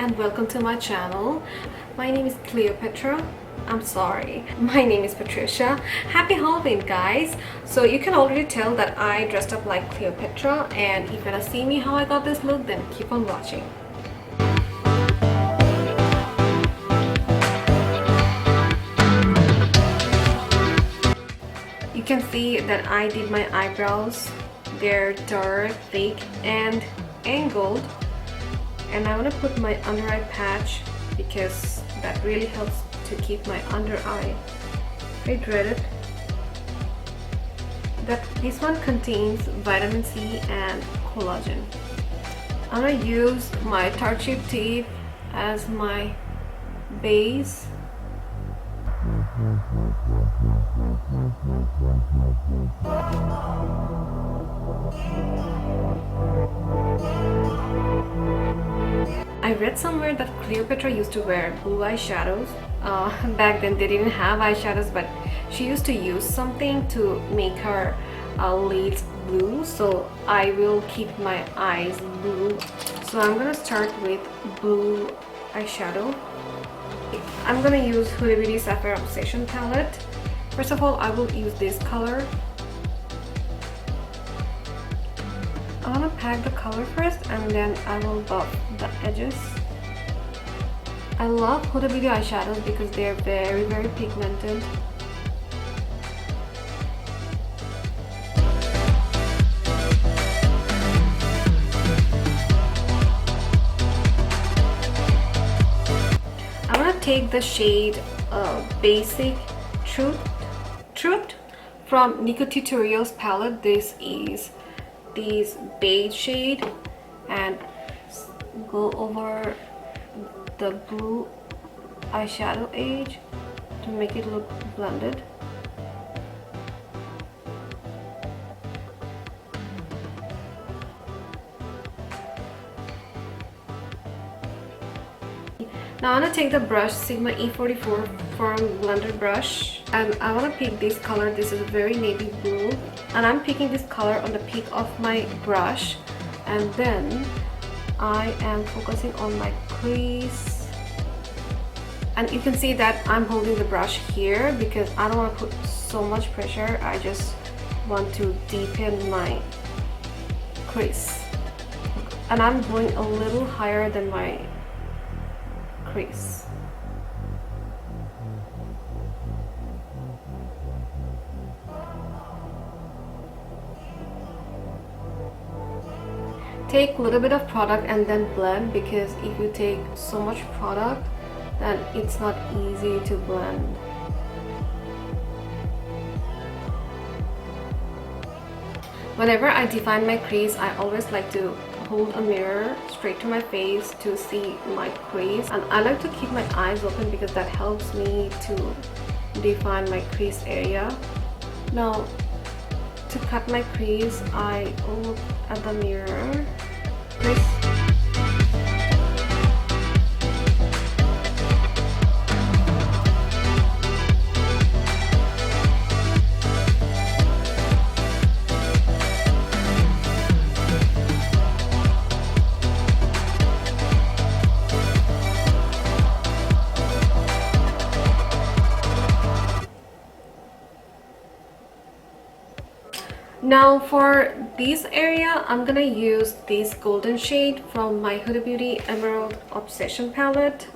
and welcome to my channel. My name is Cleopatra. My name is Patricia. Happy Halloween, guys. So you can already tell that I dressed up like Cleopatra, and if you wanna see me how I got this look, then keep on watching. You can see that I did my eyebrows. They're dark, thick, and angled. And I want to put my under eye patch because that really helps to keep my under eye hydrated. This one contains vitamin C and collagen. I'm going to use my Tarte tape as my base. I read somewhere that Cleopatra used to wear blue eyeshadows. Back then they didn't have eyeshadows, but she used to use something to make her lids blue. So I will keep my eyes blue. So I'm gonna start with blue eyeshadow. I'm gonna use Huda Beauty Sapphire Obsession palette. First of all, I will use this color. I want to pack the color first and then I will buff the edges. I love Huda Beauty eyeshadows because they are very pigmented. I want to take the shade Basic Truth from NikkieTurorial's palette. This is this beige shade and go over the blue eyeshadow edge to make it look blended. Now I want to take the brush Sigma E44 from blender brush, and I want to pick this color. This is very navy blue, and I'm picking this color on the peak of my brush, and then I am focusing on my crease. And you can see that I'm holding the brush here because I don't want to put so much pressure. I just want to deepen my crease, and I'm going a little higher than my crease. Take a little bit of product and then blend, because if you take so much product then it's not easy to blend. Whenever I define my crease, I always like to hold a mirror straight to my face to see my crease, and I like to keep my eyes open because that helps me to define my crease area. Now to cut my crease, I look at the mirror. Now for this area, I'm gonna use this golden shade from my Huda Beauty Emerald Obsession palette.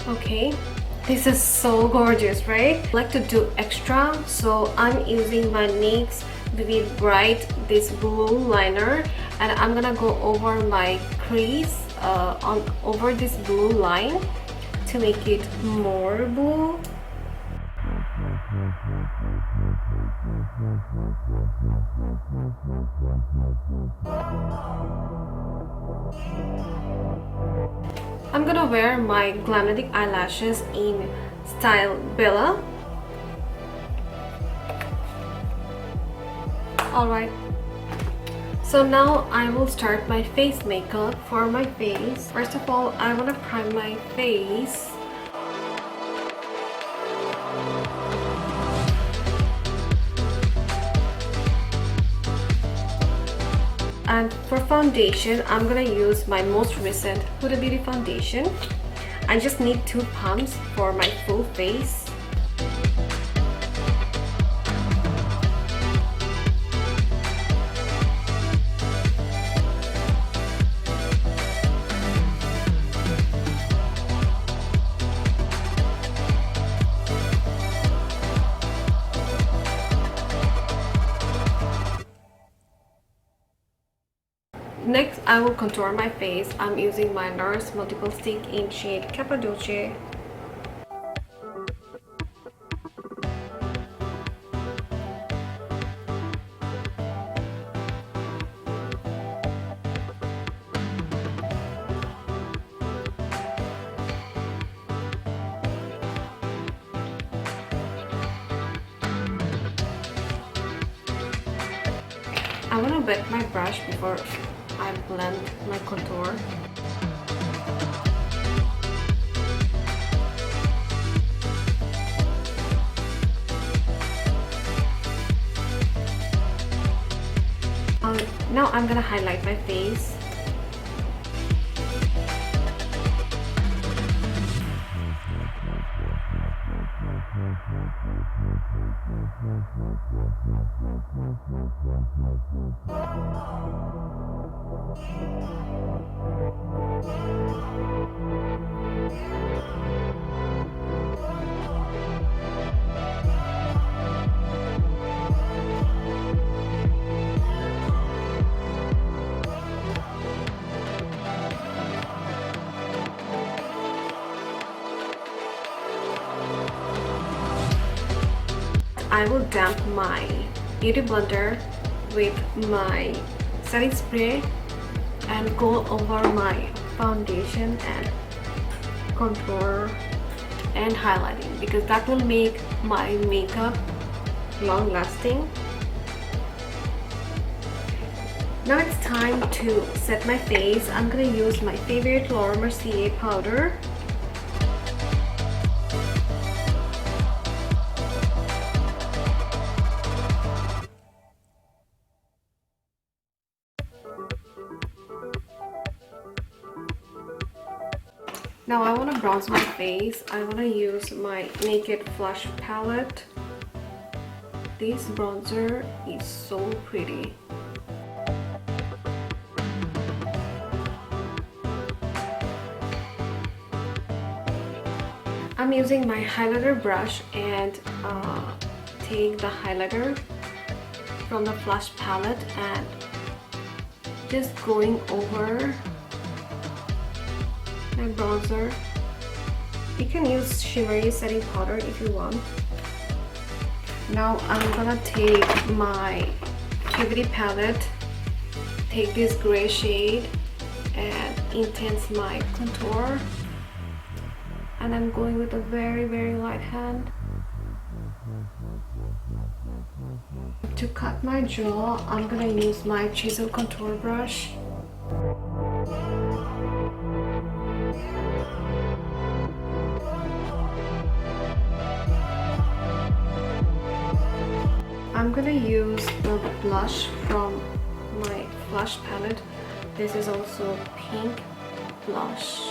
Okay, this is so gorgeous, right? I like to do extra, so I'm using my NYX Vivid Bright, this blue liner, and I'm gonna go over my crease over this blue line to make it more blue. I'm gonna wear my Glamnetic eyelashes in style Bella. Alright, so now I will start my face makeup for my face. First of all, I want to prime my face. And for foundation, I'm gonna use my most recent Huda Beauty foundation. I just need 2 pumps for my full face. Next, I will contour my face. I'm using my NARS multiple stick in shade Cappadoce. I want to wet my brush before I blend my contour. Now I'm gonna highlight my face. I will damp my beauty blender with my setting spray and go over my foundation and contour and highlighting, because that will make my makeup long lasting. Now it's time to set my face. I'm gonna use my favorite Laura Mercier powder. Now I want to bronze my face. I want to use my Naked Flush palette. This bronzer is so pretty. I'm using my highlighter brush and take the highlighter from the Flush palette and just going over my bronzer. You can use shimmery setting powder if you want. Now I'm gonna take my Activity palette, take this gray shade and intense my contour, and I'm going with a very light hand. To cut my jaw, I'm gonna use my chisel contour brush. I'm gonna use the blush from my Flush palette. This is also pink blush.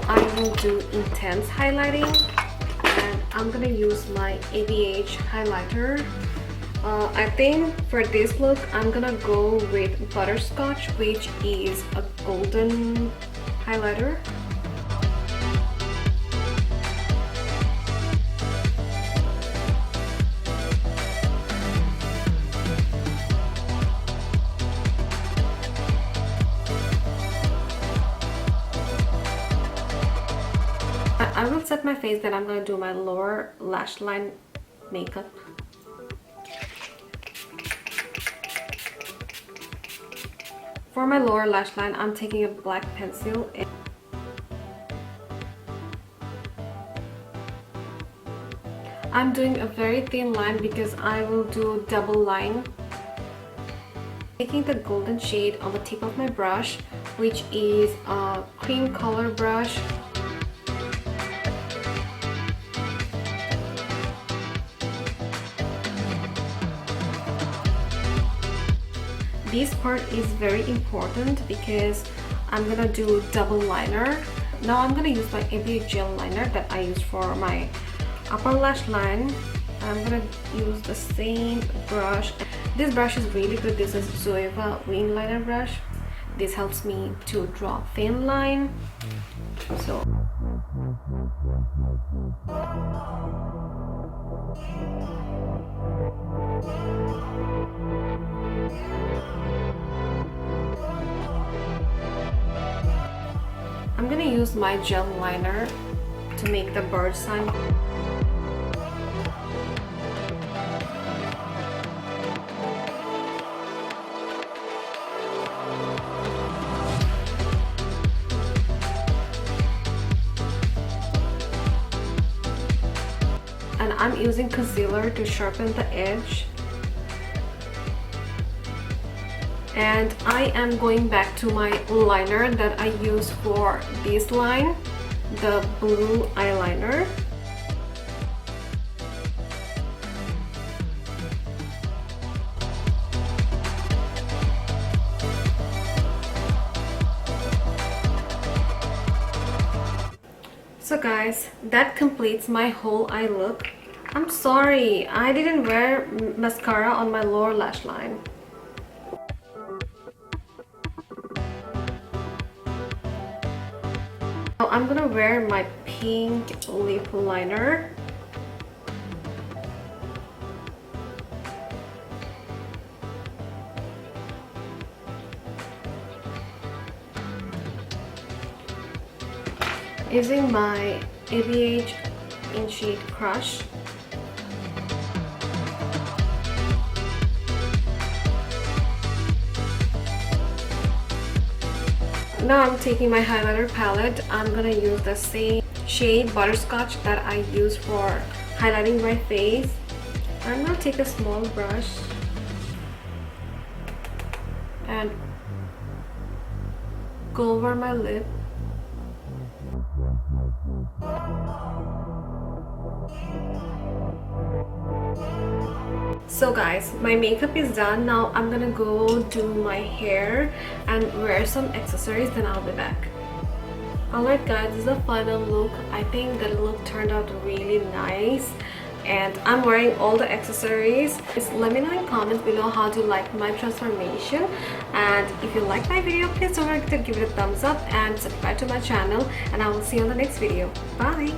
I will do intense highlighting, and I'm gonna use my ABH highlighter. I think for this look I'm gonna go with Butterscotch, which is a golden highlighter. I will set my face, then I'm going to do my lower lash line makeup. For my lower lash line, I'm taking a black pencil and I'm doing a very thin line because I will do double line. Taking the golden shade on the tip of my brush, which is a cream color brush. This part is very important because I'm gonna do double liner. Now I'm gonna use my ABH gel liner that I use for my upper lash line. I'm gonna use the same brush. This brush is really good. This is Zoeva wing liner brush. This helps me to draw thin line. So I'm gonna use my gel liner to make the bird sign. And I'm using concealer to sharpen the edge. And I am going back to my liner that I use for this line, the blue eyeliner. So guys, that completes my whole eye look. I'm sorry, I didn't wear mascara on my lower lash line. Now I'm gonna wear my pink lip liner. Using my ABH in shade Crush. Now I'm taking my highlighter palette. I'm gonna use the same shade Butterscotch that I use for highlighting my face. I'm gonna take a small brush and go over my lip. So guys, my makeup is done. Now I'm gonna go do my hair and wear some accessories, then I'll be back. Alright guys, this is the final look. I think the look turned out really nice and I'm wearing all the accessories. Just let me know in comments below how do you like my transformation, and if you like my video, please don't forget to give it a thumbs up and subscribe to my channel, and I will see you on the next video. Bye!